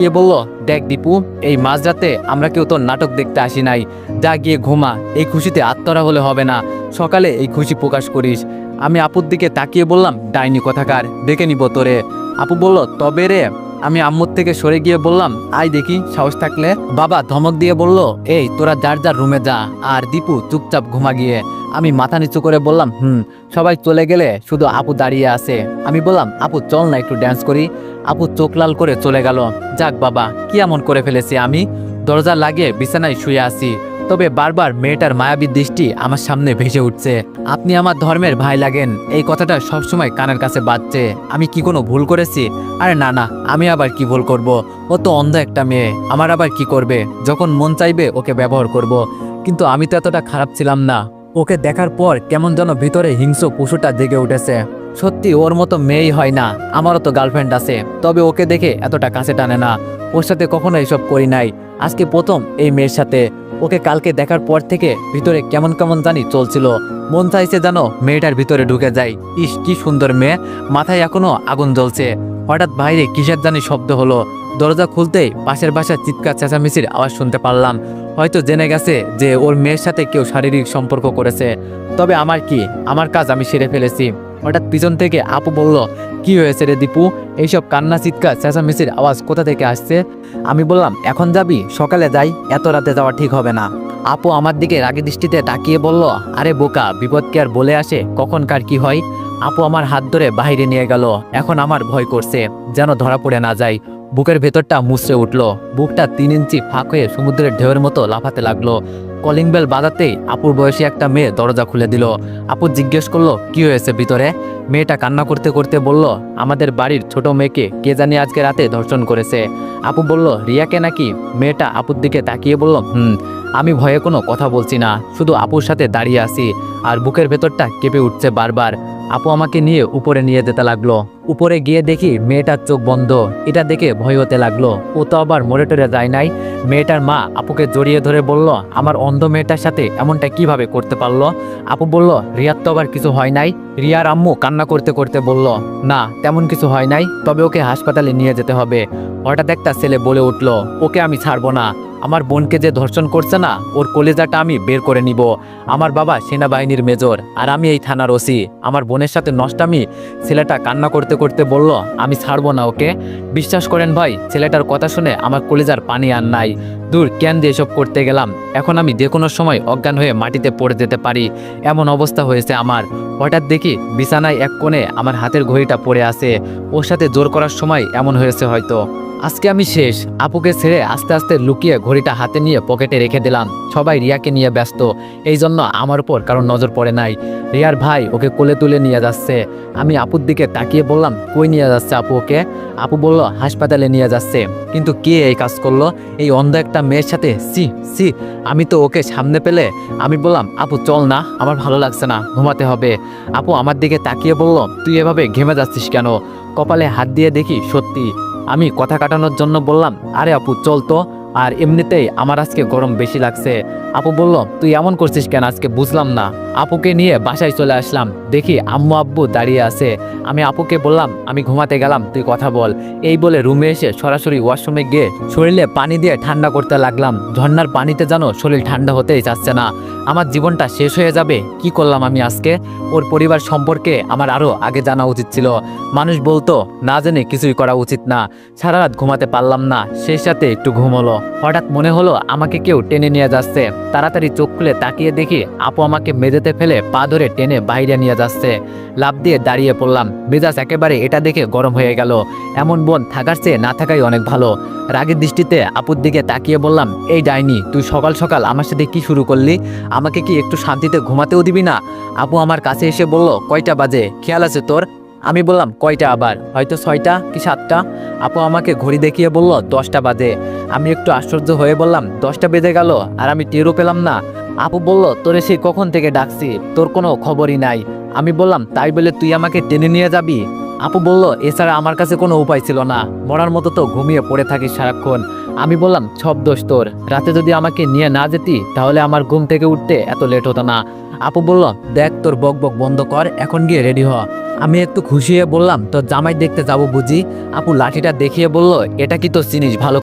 কে বলল, দেখ দীপু, এই মাঝরাতে আমরা কেউ তোর নাটক দেখতে আসি নাই। যা গিয়ে ঘুমা, এই খুশিতে আত্মরা হলে হবে না, সকালে এই খুশি প্রকাশ করিস। আমি আপুর দিকে তাকিয়ে বললাম, ডাইনি কথাকার, দেখে নিব তোরে। আপু বলল, তবে রে। আমি আম্মুর থেকে সরে গিয়ে বললাম, আয় দেখি সাহস থাকলে। বাবা ধমক দিয়ে বলল, এই তোরা যার যার রুমে যা, আর দীপু চুপচাপ ঘুমা গিয়ে। আমি মাথা নিচু করে বললাম, সবাই চলে গেলে শুধু আপু দাঁড়িয়ে আছে। আমি বললাম, আপু চল না একটু ড্যান্স করি। আপু চোখ লাল করে চলে গেল। যাক বাবা, কি এমন করে ফেলেছি আমি? দরজা লাগিয়ে বিছানায় শুয়ে আছি, তবে বারবার মেয়েটার মায়াবী দৃষ্টি আমার সামনে ভেসে উঠছে। আপনি আমার ধর্মের ভাই লাগেন, এই কথাটা সবসময় কানের কাছে বাজছে। আমি কি কোনো ভুল করেছি? আরে না না, আমি আবার কি ভুল করব? ও তো অন্ধ একটা মেয়ে, আমার আবার কি করবে? যখন মন চাইবে ওকে ব্যবহার করব। কিন্তু আমি তো এতটা খারাপ ছিলাম না। ওকে দেখার পর কেমন যেন ভিতরে হিংস্র পশুটা জেগে উঠেছে। সত্যি ওর মতো মেয়েই হয় না, আমারও তো গার্লফ্রেন্ড আছে, তবে ওকে দেখে এতটা কাছে টানে না। ওর সাথে কখনো এসব করি নাই, আজকে প্রথম এই মেয়ের সাথে। ওকে কালকে দেখার পর থেকে ভিতরে কেমন কেমন জানি চলছিল। মন চাইছে যেন মেয়েটার ভিতরে ঢুকে যাই। ইস কি সুন্দর মেয়ে, মাথায় এখনো আগুন জ্বলছে। হঠাৎ বাইরে কিসের জানি শব্দ হলো। দরজা খুলতেই পাশের বাসার চিৎকার চেঁচামেচির আওয়াজ শুনতে পারলাম। হয়তো জেনে গেছে যে ওর মেয়ের সাথে কেউ শারীরিক সম্পর্ক করেছে। তবে আমার কি, আমার কাজ আমি সেরে ফেলেছি। হঠাৎ পিছন থেকে আপু বলল, কি হয়েছে রে দীপু? এইসব কান্না চিৎকার চেঁচামেচির আওয়াজ কোথা থেকে আসছে? আমি বললাম, এখন যাবি? সকালে যাই, এত রাতে যাওয়া ঠিক হবে না। আপু আমার দিকে রাগী দৃষ্টিতে তাকিয়ে বলল, আরে বোকা, বিপদ কি আর বলে আসে, কখন কার কি হয়? আপু আমার হাত ধরে বাইরে নিয়ে গেল। এখন আমার ভয় করছে, যেন ধরা পড়ে না যায়। বুকের ভেতরটা মুচড়ে উঠল, বুকটা 3 ইঞ্চি ফাঁক হয়ে সমুদ্রের ঢেউয়ের মতো লাফাতে লাগলো। কলিং বেল বাজাতেই আপুর বয়সী একটা মেয়ে দরজা খুলে দিল। আপু জিজ্ঞেস করলো, কি হয়েছে ভিতরে? মেয়েটা কান্না করতে করতে বলল, আমাদের বাড়ির ছোট মেয়েকে কে জানি আজকে রাতে ধর্ষণ করেছে। আপু বলল, রিয়াকে নাকি? মেয়েটা আপুর দিকে তাকিয়ে বলল, আমি ভয়ে কোনো কথা বলছি না, শুধু আপুর সাথে দাঁড়িয়ে আছি, আর বুকের ভেতরটা কেঁপে উঠছে বারবার। আপু আমাকে নিয়ে উপরে নিয়ে যেতে লাগলো। উপরে গিয়ে দেখি মেয়েটার চোখ বন্ধ। এটা দেখে ভয় হতে লাগলো। ও তো আবার মরে টরে যায় নাই। মেয়েটার মা আপুকে জড়িয়ে ধরে বলল, আমার অন্ধ মেয়েটার সাথে এমনটা কিভাবে করতে পারলো? আপু বলল, রিয়ার তো আবার কিছু হয় নাই। রিয়ার আম্মু কান্না করতে করতে বলল, না তেমন কিছু হয় নাই, তবে ওকে হাসপাতালে নিয়ে যেতে হবে। হঠাৎ একটা ছেলে বলে উঠল, ওকে আমি ছাড়বো না। আমার বোনকে যে ধর্ষণ করছে না, ওর কলেজাটা আমি বের করে নিব। আমার বাবা সেনাবাহিনীর মেজর, আর আমি এই থানার ওসি। আমার বোনের সাথে নষ্টামি। ছেলেটা কান্না করতে করতে বলল, আমি ছাড়বো না ওকে। বিশ্বাস করেন ভাই, ছেলেটার কথা শুনে আমার কলেজার পানি আর নাই। দূর, কেন দিয়ে এসব করতে গেলাম? এখন আমি যে কোনো সময় অজ্ঞান হয়ে মাটিতে পড়ে যেতে পারি, এমন অবস্থা হয়েছে আমার। হঠাৎ দেখি বিছানায় এক কোণে আমার হাতের ঘড়িটা পড়ে আছে। ওর সাথে জোর করার সময় এমন হয়েছে হয়তো। আজকে আমি শেষ। আপুকে ছেড়ে আস্তে আস্তে লুকিয়ে ঘড়িটা হাতে নিয়ে পকেটে রেখে দিলাম। সবাই রিয়াকে নিয়ে ব্যস্ত, এই জন্য আমার উপর কারোর নজর পড়ে নাই। রিয়ার ভাই ওকে কোলে তুলে নিয়ে যাচ্ছে। আমি আপুর দিকে তাকিয়ে বললাম, কই নিয়ে যাচ্ছে আপু ওকে? আপু বলল, হাসপাতালে নিয়ে যাচ্ছে। কিন্তু কে এই কাজ করলো? এই অন্ধ একটা মেয়ের সাথে? সি সি, আমি তো ওকে সামনে পেলে। আমি বললাম, আপু চল না, আমার ভালো লাগছে না, ঘুমাতে হবে। আপু আমার দিকে তাকিয়ে বলল, তুই এভাবে ঘেমে যাচ্ছিস কেন? কপালে হাত দিয়ে দেখি সত্যি। আমি কথা কাটানোর জন্য বললাম, আরে আপু চল তো, আর এমনিতেই আমার আজকে গরম বেশি লাগছে। আপু বলল, তুই এমন করছিস কেন আজকে, বুঝলাম না। আপুকে নিয়ে বাসায় চলে আসলাম। দেখি আম্মু আব্বু দাঁড়িয়ে আছে। আমি আপুকে বললাম, আমি ঘুমাতে গেলাম, তুই কথা বল। এই বলে রুমে এসে সরাসরি ওয়াশরুমে গিয়ে শরীরে পানি দিয়ে ঠান্ডা করতে লাগলাম। ঝর্ণার পানিতে যেন শরীর ঠান্ডা হতেই চাচ্ছে না। আমার জীবনটা শেষ হয়ে যাবে। কি করলাম আমি আজকে? ওর পরিবার সম্পর্কে আমার আরো আগে জানা উচিত ছিল। মানুষ বলতো, না জেনে কিছুই করা উচিত না। সারা রাত ঘুমাতে পারলাম না, সেই সাথে একটু ঘুম হলো। হঠাৎ মনে হলো আমাকে কেউ টেনে নিয়ে যাচ্ছে। তাড়াতাড়ি চোখ খুলে তাকিয়ে দেখি আপু আমাকে মেঝেতে ফেলে পা ধরে টেনে বাইরে নিয়ে যাচ্ছে। লাফ দিয়ে দাঁড়িয়ে পড়লাম। মেজাজ একেবারে এটা দেখে গরম হয়ে গেল। এমন বোন থাকার চেয়ে না থাকাই অনেক ভালো। রাগের দৃষ্টিতে আপুর দিকে তাকিয়ে বললাম, এই ডাইনি, তুই সকাল সকাল আমার সাথে কি শুরু করলি? আমাকে কি একটু শান্তিতে ঘুমাতেও দিবি না? আপু আমার কাছে এসে বলল, কয়টা বাজে, খেয়াল আছে তোর? আমি বললাম, কয়টা আবার? হয়তো 6টা কি 7টা। আপু আমাকে ঘড়ি দেখিয়ে বলল, 10টা বাজে। আমি একটু আশ্চর্য হয়ে বললাম, 10টা বেজে গেল আর আমি টেরও পেলাম না? আপু বলল, তোরে সেই কখন থেকে ডাকছি, তোর কোনো খবরই নাই। আমি বললাম, তাই বলে তুই আমাকে টেনে নিয়ে যাবি? আপু বলল, এছাড়া আমার কাছে কোনো উপায় ছিল না, মরার মতো তো ঘুমিয়ে পড়ে থাকিস সারাক্ষণ। আমি বললাম, সব দোষ তোর, রাতে যদি আমাকে নিয়ে না যেতি তাহলে আমার ঘুম থেকে উঠতে এত লেট হতো না। আপু বলল, দেখ তোর বক বক বন্ধ কর, এখন গিয়ে রেডি হ। আমি একটু খুশি হয়ে বললাম, তোর জামাই দেখতে যাবো বুঝি? আপু লাঠিটা দেখিয়ে বলল, এটা কি তোর জিনিস ভালো